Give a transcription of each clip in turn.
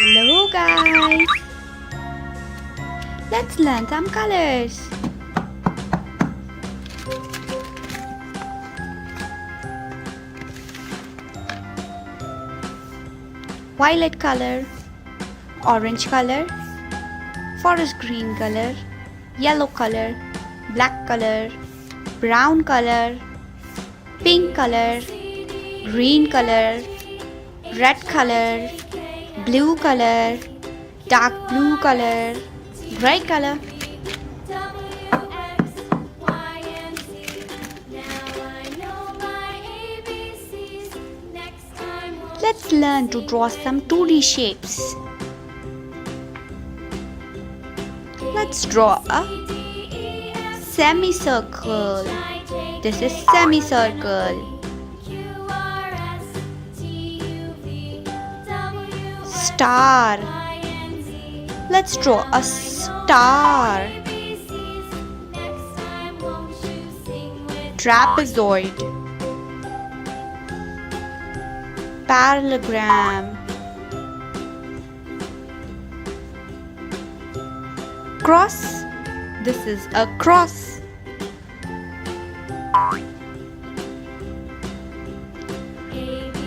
Hello guys! Let's learn some colors. Violet color, orange color, forest green color, yellow color, black color, brown color, pink color, green color, red color, blue color, dark blue color, gray color. Let's learn to draw some 2D shapes. Let's draw a semicircle. This is semicircle. Star. Let's draw a star. Trapezoid. Parallelogram. Cross. This is a cross.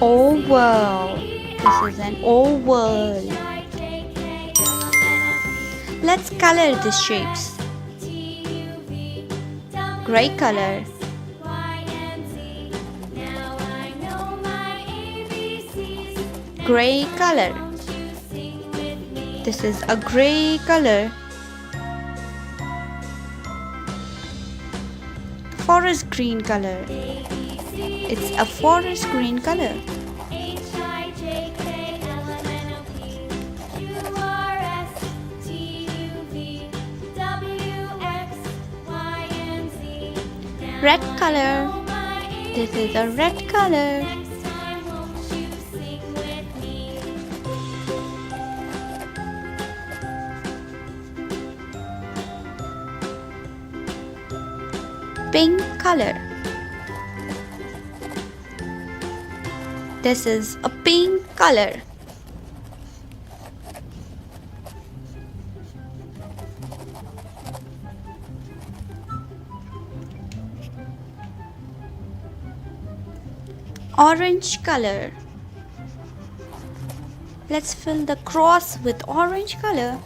Oval. This is an oval. Let's color the shapes. Gray color. Gray color. This is a gray color. Forest green color. It's a forest green color. Red color. This is a red color. Pink color. This is a pink color. Orange color. Let's fill the cross with orange color.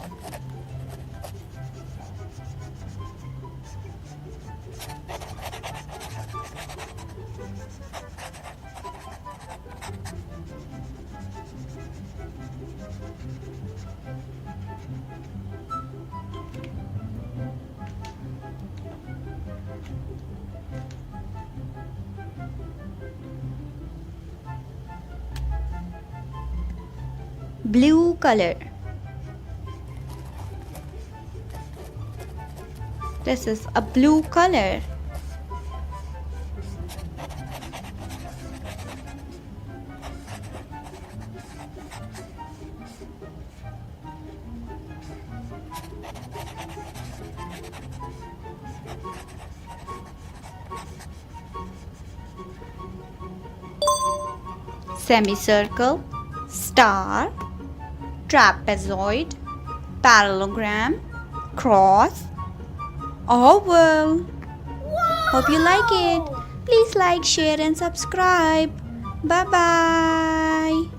Blue color. This is a blue color. Semicircle, star, trapezoid, parallelogram, cross, oval. Hope you like it. Please like, share and subscribe. Bye bye.